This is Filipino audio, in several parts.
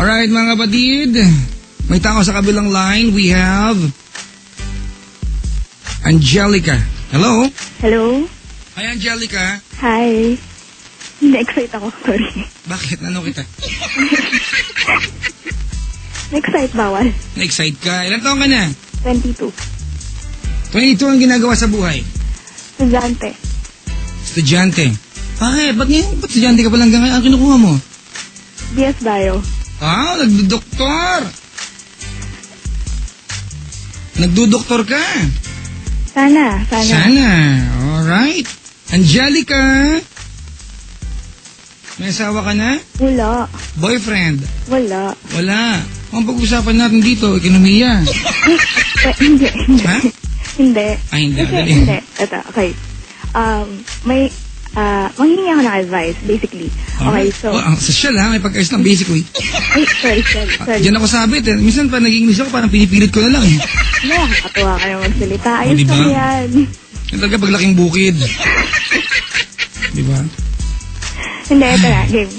Alright mga kapatid, may tao sa kabilang line. We have Angelica. Hello? Hello? Hi Angelica. Hi. Na-excite ako, sorry. Bakit? Ano kita? Na-excite bawal. Na-excite ka? Ilan taon ka na? 22. 22 ang ginagawa sa buhay? Estudyante. Estudyante. Bakit? Ba't estudyante ka palang hanggang ngayon? Ang kinukuha mo? BS Bio. Ah, nagdudoktor. Nagdudoktor ka. Sana. Alright. Angelica. May asawa ka na? Wala. Boyfriend? Wala. Ang pag-usapan natin dito, ekonomiya. Hindi. Ha? Hindi. Ay, hindi. Hindi. Ito, okay. Manghingi ako ng advice, basically. Okay, so... ang social ha, may pagkayos lang, basically. Ay, sorry. Diyan ako sabit eh. Minsan pa nag-English ako, parang pinipilit ko na lang eh. Nakakatuwa ka na magsalita. Ayos diba? na yan. Yan talaga paglaking bukid. Diba? Hindi, ito na, game.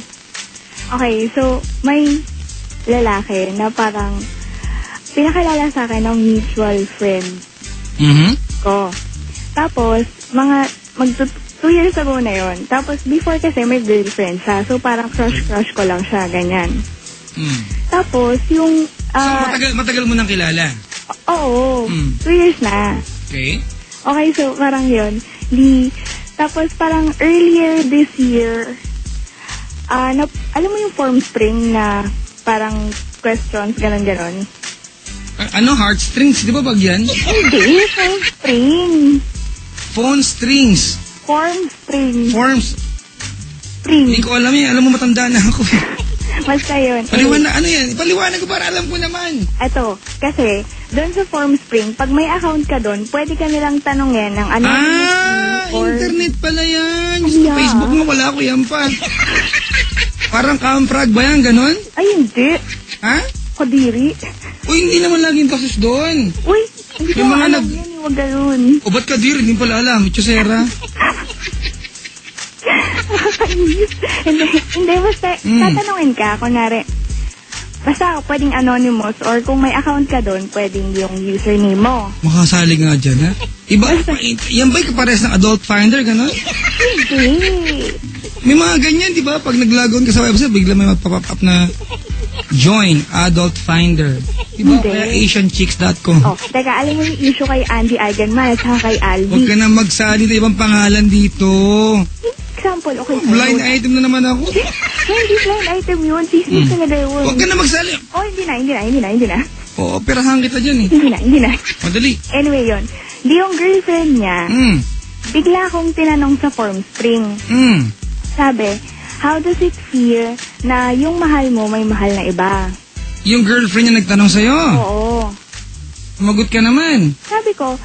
Okay, so, may lalaki na parang pinakilala sa akin ng mutual friend ko. Tapos, 2 years ago na yon. Tapos, before kasi may girlfriend siya. So, parang crush ko lang siya, ganyan. Tapos, yung... so, matagal mo nang kilala? Oo. 2 years na. Okay. Okay, so, parang yun. Tapos, parang earlier this year, alam mo yung form spring na parang questions, ganon-ganon? Ano? Heartstrings? Di ba pag yan? Hindi, form spring. Phone strings. Form spring. Spring. Hindi ko alam yan. Alam mo, matanda na ako. Basta yun. Ano yan? Paliwanag ko para alam ko naman. Ito, kasi, doon sa form spring, pag may account ka doon, pwede ka nilang tanongin ng ano. Internet pala yan. Sa Facebook mo, wala ko yan pa. Parang kamprag ba yan, ganon? Ay, hindi. Ha? Kadiri. Uy, hindi naman laging kasus doon. Uy, hindi ko alam yun. Huwag ganun. O, ba't kadiri? Hindi pala alam. Chusera. Hindi, basta tatanungin ka, kunwari, basta pwedeng anonymous or kung may account ka doon, pwedeng yung username mo. Makasalig nga dyan, ha? Iba, yan ba'y kapares ng adult finder, gano'n? Hindi. May mga ganyan, di ba? Pag nag-logon ka sa website, bigla may magpa-pop up na join adult finder. Diba? Kaya asianchicks.com. Oh, teka, alam mo yung issue kay Andy Eigenman at saka kay Albi. Huwag ka na magsali na ibang pangalan dito. Example, okay. Blind item na naman ako. Hindi blind item yun. Business talaga yun. Huwag ka na magsali. Oh, hindi na. Oo, operahan kita dyan eh. Hindi na. Madali. Anyway yun. Di yung girlfriend niya, bigla akong tinanong sa form spring. Sabi, how does it feel na yung mahal mo may mahal na iba? Yung girlfriend niya nagtanong sa'yo? Oo. Sumagot ka naman. Sabi ko,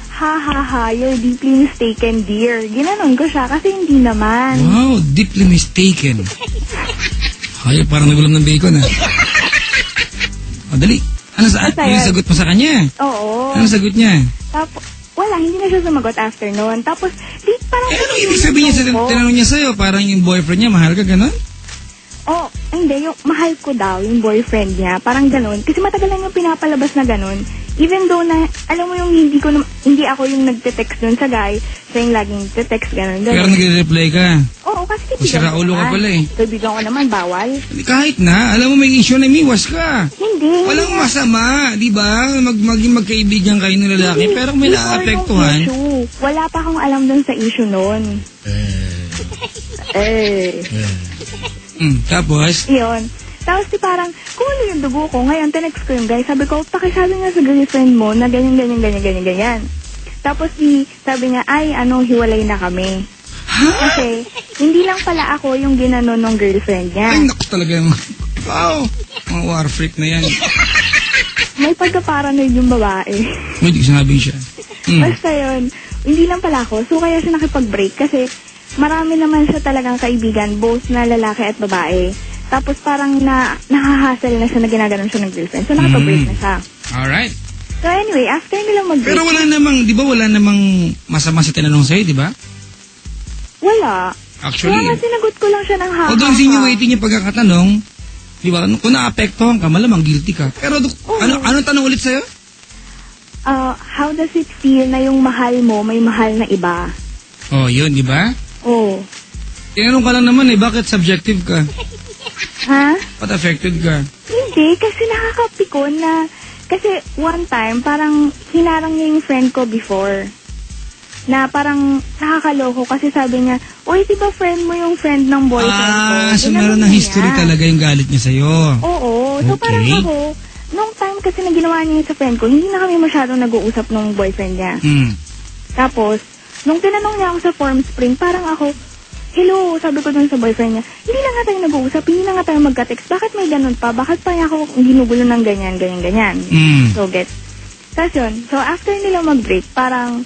you're deeply mistaken, dear. Ginanon ko siya kasi hindi naman. Wow, deeply mistaken. Hayop, parang nagulam ng bacon, ha? O, dali. Ano yung sagot mo sa kanya? Oo. Ano sagot niya? Tapos, wala, hindi na siya sumagot after noon. Tapos, parang... ano ibig sabihin niya sa tinanong niya sa'yo? Parang yung boyfriend niya, mahal ka, gano'n? Oh, hindi. Yung mahal ko daw, yung boyfriend niya. Parang gano'n. Kasi matagal lang yung pinapalabas na gano'n. Even though na, alam mo yung hindi ako yung nagte-text dun sa guy. Siya yung laging te-text, gano'n. Pero nagre-reply ka? Oo, kasi kaibigan ko siraulo ka pala eh. Kaibigan ko naman, bawal. Kahit na, alam mo may issue na miwas ka. Hindi. Walang masama, di ba? Maging magkaibigan kayo ng lalaki, pero kung may naapektuhan. Wala pa akong alam dun sa issue nun. Tapos? Yun. Tapos parang, kung ano yung dugo ko, ngayon, tinext ko yung guy, sabi ko, pakisabi nga sa girlfriend mo na ganyan. Tapos sabi niya, hiwalay na kami. Ha? Kasi, hindi lang pala ako yung ginanon ng girlfriend niya. Ay, naku talaga yung, wow, mga war freak na yan. May pagka-paranoid yung babae. Hindi sinabi siya. Basta yun, hindi lang pala ako, so kaya siya nakipag-break kasi, marami naman siya talagang kaibigan, both na lalaki at babae. Tapos parang nakahasal na siya na ginaganon siya ng girlfriend. So nakapag-break na siya. Alright. So anyway, after nilang mag-break... Pero wala namang masama sa tinanong sa'yo, di ba? Wala. Actually. Kaya nga sinagot ko lang siya ng ha-ha-ha. Although insinuating yung pagkakatanong, Di ba? Kung naapektuhan ka, malamang guilty ka. Pero anong tanong ulit sa'yo? How does it feel na yung mahal mo may mahal na iba? Oh, yun, di ba? Oo. Tinanong ka lang naman bakit subjective ka? Ha? Ba't affected ka? Hindi, kasi nakakapikon na, kasi one time, parang hinarang niya yung friend ko before. Na parang nakakaloko kasi sabi niya, uy, di ba friend mo yung friend ng boyfriend ko? So meron ng history talaga yung galit niya sa'yo. Oo, so parang ako, nung time kasi na ginawa niya sa friend ko, hindi na kami masyadong nag-uusap nung boyfriend niya. Tapos, nung tinanong niya ako sa Form Spring, parang ako, hello, sabi ko dun sa boyfriend niya, hindi na nga tayo nag-uusap, hindi na nga tayo magka-text, bakit may ganun pa? Bakit pa niya ako ginugulo ng ganyan? So, get. Tapos yun, so after nila mag-break, parang,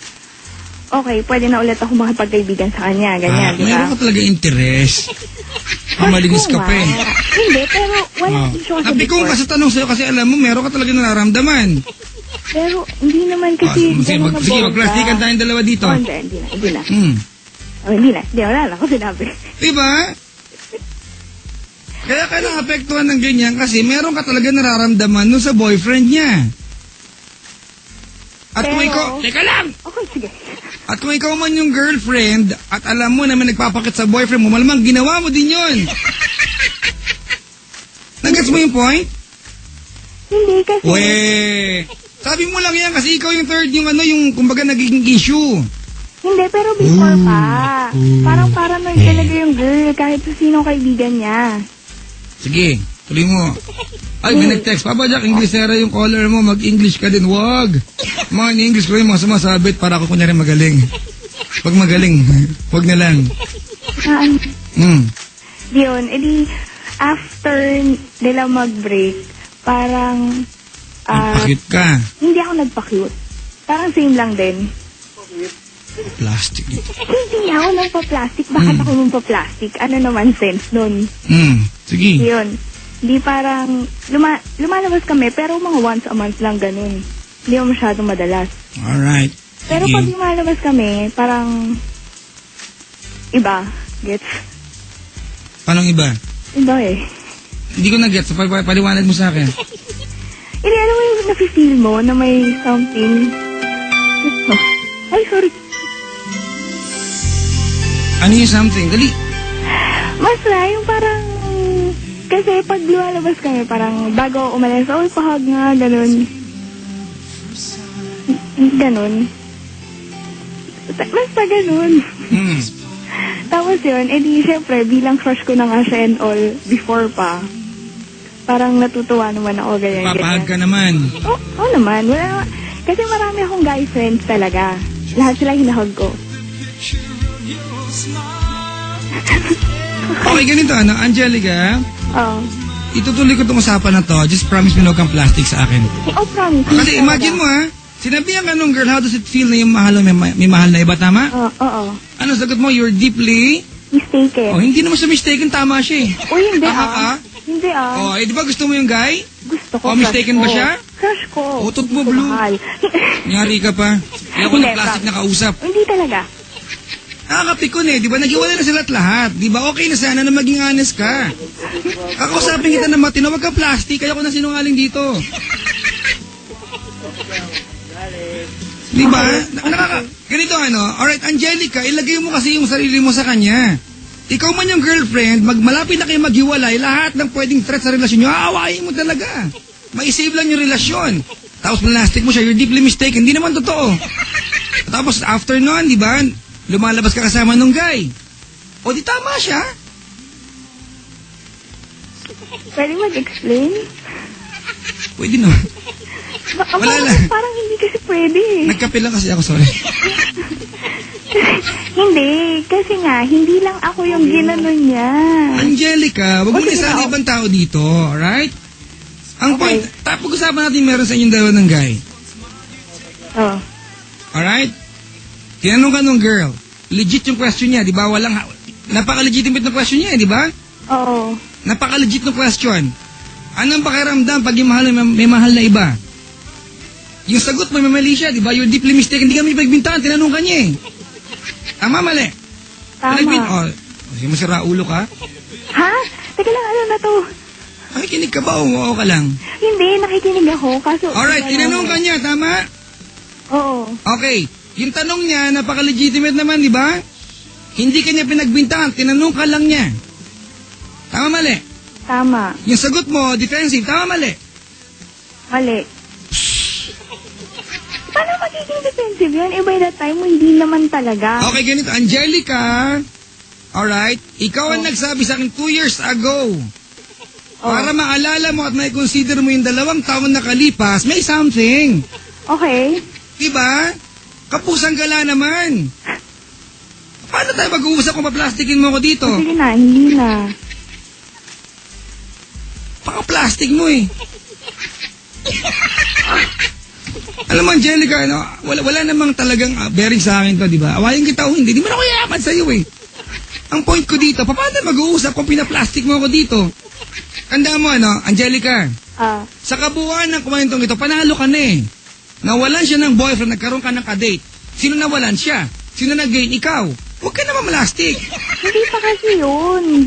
okay, pwede na ulit ako makipagkaibigan sa kanya, ganyan, di ba? Mayroon ka talaga interest. Malinis ka pa eh. Hindi, pero walang issue kasi Napikong ka sa tanong sa'yo kasi alam mo, meron ka talaga nararamdaman. Pero hindi naman kasi... Sige, mag-plastikan tayong dalawa dito. Hindi na. Wala lang ako sinabi. Diba? Kaya ka naapektuhan ng ganyan kasi meron ka talaga nararamdaman nun sa boyfriend niya. At kung ikaw... Teka lang! Okay, sige. At kung ikaw man yung girlfriend at alam mo naman nagpapakit sa boyfriend mo, malamang ginawa mo din yun. Nag-gets mo yung point? Hindi kasi... Sabi mo lang yan kasi ikaw yung third, yung kumbaga nagiging issue. Hindi, pero before pa. Parang paranoid talaga yung girl kahit sa sinong kaibigan niya. Sige, tuloy mo. Ay, may nag-text. Papa Jack, Inglesera yung caller mo. Mag-English ka din. Wag. Mga ni-English ko yung mga sumasabit para ako kunyari magaling. Pag magaling, wag na lang. Yun, edi after nila mag-break, parang... nagpa-cute ka. Hindi ako nagpa-cute. Parang same lang din. Plastic. Hindi ako nagpa-plastic. Bakit ako nagpa-plastic? Ano naman sense nun? Sige. Yun. Di parang, lumalabas kami, pero mga once a month lang ganun. Hindi mo masyadong madalas. Alright. Pero pag lumalabas kami, parang, iba. Gets? Paano iba? Iba eh. Hindi ko na-gets. Paliwanag mo sa akin. Hindi, alam mo yung nafe-feel mo na may something. Ay, sorry. Ano yung something? Dali. Masaya yung parang, kasi pag lumalabas kami, parang bago umalis, oh, pahag nga, ganun. Ganun. Basta ganun. Tapos yun, edi syempre, bilang crush ko na nga siya and all, before pa, parang natutuwa naman ako, ganyan. Papahag ka naman. Oo naman. Wala, kasi marami akong guy friends talaga. Lahat sila hinahag ko. Okay, ganito, Angelica? Itutuloy ko itong usapan na to. Just promise me huwag kang plastic sa akin. Promise. Kasi imagine mo sinabihan ka nung girl, how does it feel na yung may mahal na iba, tama? Oo. Ano sagot mo? You're deeply... mistaken. Hindi naman siya mistaken, tama siya eh. Uy, hindi Hindi di ba gusto mo yung guy? Gusto ko. Mistaken ba siya? Crush ko. Utot mo, Blue. Nyari ka pa. Kaya ko ng plastic na kausap. Hindi talaga. Nakakapikon di ba? Nag-iwala na sila at lahat. Di ba? Okay na sana na maging honest ka. Kakausapin kita na matino, wag kang plastic. Kaya ko na sinungaling dito. Di ba? Ganito alright, Angelica, ilagay mo kasi yung sarili mo sa kanya. Ikaw man yung girlfriend, malapit na kayo maghiwalay, lahat ng pwedeng threat sa relasyon nyo, aawain mo talaga. Maisave lang yung relasyon. Tapos plastic mo siya, you're deeply mistaken. Hindi naman totoo. Tapos after nun, di ba, lumalabas ka kasama nung guy. O di tama siya. Pwede mag-explain? Pwede naman. Wala lang. Parang hindi kasi pwede. Nagkape lang kasi ako, sorry. Hindi. Kasi nga, hindi lang ako yung ginanon niya. Angelica, wag mo nisali ibang tao dito, alright? Ang point, pag-usapan natin meron sa inyong dalawa ng guy. Alright? Tinanong ka nung girl. Legit yung question niya, di ba? Napaka-legitimate na question niya, di ba? Oo. Napaka-legit na question. Anong pakiramdam pag yung may mahal na iba? Yung sagot mo, may mali siya, di ba? You're deeply mistaken. Hindi kami pagbintangan, tinanong ka niya eh. Tama, mali? Tama. Sige mo, sira ulo ka? Ha? Teka lang, ano na to? Nakikinig ka ba o oo ka lang? Hindi, nakikinig ako. Kaso, Alright, tinanong ka niya, tama? Oo. Okay, yung tanong niya, napaka-legitimate naman, di ba? Hindi ka niya pinagbintangan, tinanong ka lang niya. Tama, mali? Tama. Yung sagot mo, defensive, tama, mali? Mali. Paano magiging defensive yun? By that time, hindi naman talaga. Okay, ganito. Angelica, alright, ikaw ang nagsabi sa akin 2 years ago. Para maalala mo at may consider mo yung 2 taon na kalipas, may something. Okay. Diba? Kapusang gala naman. Paano tayo mag-uusap kung paplastikin mo ako dito? Sige na, hindi na. Paka-plastic mo eh. Alam mo, Angelica, ano, wala namang talagang bearing sa akin to, di ba? Awayin kita o hindi, di mo na ako yaman sa'yo eh. Ang point ko dito, paano mag-uusap kung pinaplastic mo ako dito? Tanda mo, ano, Angelica, sa kabuuan ng kwentong ito, panalo ka na eh. Nawalan siya ng boyfriend, nagkaroon ka ng kadate. Sino nawalan siya? Sino nag-gain? Ikaw. Huwag ka naman malastik. Hindi pa kasi yun.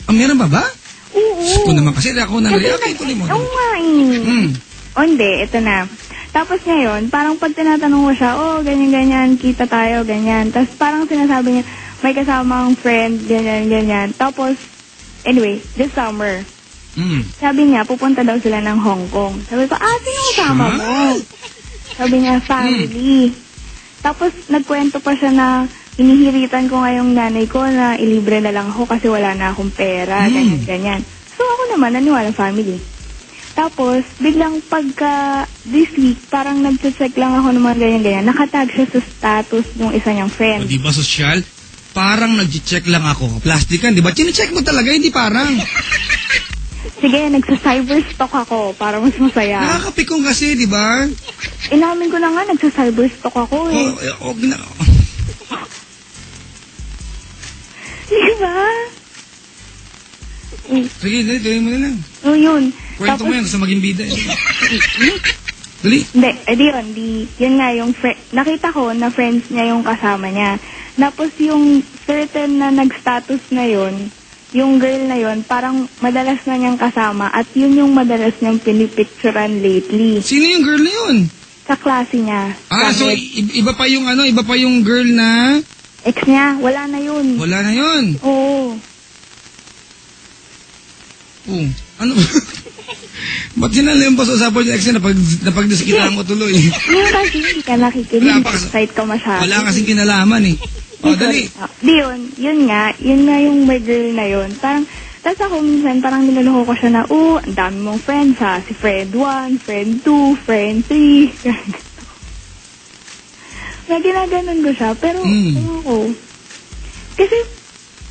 Meron ba? Oo. Ko naman kasi ako nang react. Ituloy mo. Oo nga eh. Hindi, ito na. Tapos ngayon, parang pag tinatanong ko siya, ganyan-ganyan, kita tayo, ganyan. Tapos parang sinasabi niya, may kasamang friend, ganyan-ganyan. Tapos, anyway, this summer, sabi niya, pupunta daw sila ng Hong Kong. Sabi ko, sino kasama mo? Sabi niya, family. Tapos, nagkwento pa siya na inihiritan ko ngayong nanay ko na ilibre na lang ako kasi wala na akong pera, ganyan-ganyan. So, ako naman, naniwala family. Tapos, biglang pagka this week, parang nag-check lang ako ng mga ganyan-ganyan. Nakatag siya sa status ng isa niyang friend. Di ba, sosyal? Parang nag-check lang ako. Plastikan, di ba? Chine-check mo talaga, hindi parang. Sige, nagsa-cyberstalk ako para mas masaya. Nakakapikong kasi, di ba? Inamin ko na nga, nagsa-cyberstalk ako eh. Di ba? Sige, tuloy mo na lang. Yun. Kwento mo yan, gusto maging bida eh. Dali. Hindi, yun nga yung nakita ko na friends niya yung kasama niya. Tapos yung certain na nag-status na yun, yung girl na yun, parang madalas na niyang kasama at yun yung madalas niyang pinipicturan lately. Sino yung girl na yun? Sa klase niya. So iba pa yung girl na? Ex niya, wala na yun. Wala na yun? Oo. Ano ba? Ba't sinalim pa sa usapan yung ex niya napagdiskitaan mo tuloy? Yung kasi hindi ka nakikinig, excited ka masyado. Wala kasing kinalaman eh. Dali. Yun nga yung may girl na yun. Parang, tapos ako minsan, parang niloloko ko siya na, ang dami mong friends ha. Si friend 1, friend 2, friend 3. May ginaganon ko siya, pero ako. Kasi,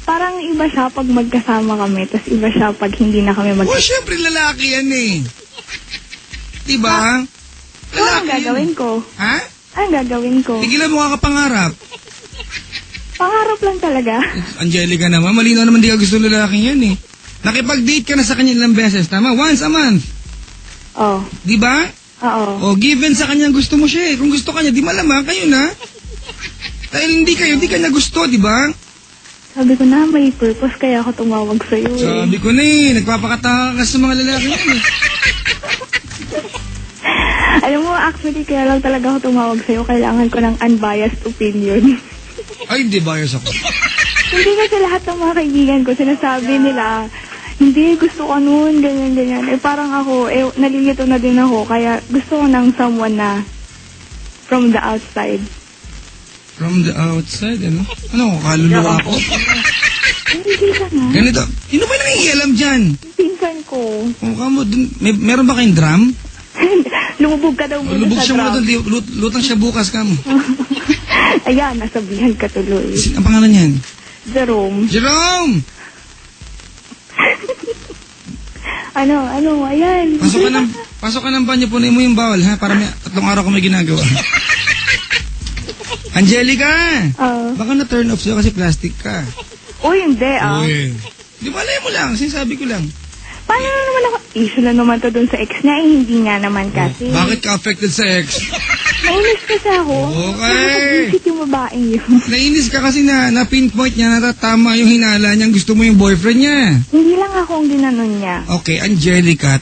parang iba siya pag magkasama kami, tapos iba siya pag hindi na kami magkasama. Syempre lalaki yan eh. Diba? Lalaki ang gagawin ko. Ha? Ang gagawin ko. Tigilan mo ka kapangarap. Pangarap lang talaga. Angelica naman, malinaw naman di ka gusto lalaking yan eh. Nakipag-date ka na sa kanya ilang beses, tama? Once a month. Diba? Oo. Given sa kanya gusto mo siya eh. Kung gusto kanya, di malamang kayo na. Dahil hindi kanya gusto, diba? Sabi ko na, may purpose kaya ako tumawag sa'yo eh. Sabi ko na eh, nagpapakataka ka sa mga lalaki yan eh. Alam mo, actually, kaya lang talaga ako tumawag sa'yo. Kailangan ko ng unbiased opinion. Ay, hindi bias ako. Hindi kasi lahat ng mga kaibigan ko, sinasabi nila, hindi, gusto ko noon, ganyan-ganyan. Parang ako, nalilito na din ako, kaya gusto ko ng someone na from the outside. From the outside, ano? Ano, kaluluwa ako? Hindi ka na. Ganito, sino ba nangihialam dyan? Pinsan ko. Meron ba kayong drum? Lumubog ka daw muna Lubog sa siya muna drum. doon, lutang siya bukas ka mo. Ayan, nasabihan ka tuloy. Ang pangalan niyan? Jerome. Ayan. Pasok ka ng banyo, punin mo yung bawal, ha? Para 3 araw ko may ginagawa. Angelica! Baka na-turn off sa'yo kasi plastic ka. Hindi, Di ba, alay mo lang, sinasabi ko lang. Paano naman ako? Issue na naman to dun sa ex niya, hindi nga naman kasi. Bakit ka affected sa ex? Nainis kasi ako. Okay. Nakakabwisit yung babaeng yun. Nainis ka kasi na-pinpoint niya na tama yung hinala niya. Gusto mo yung boyfriend niya. Hindi lang ako ang ginanon niya. Okay, Angelica.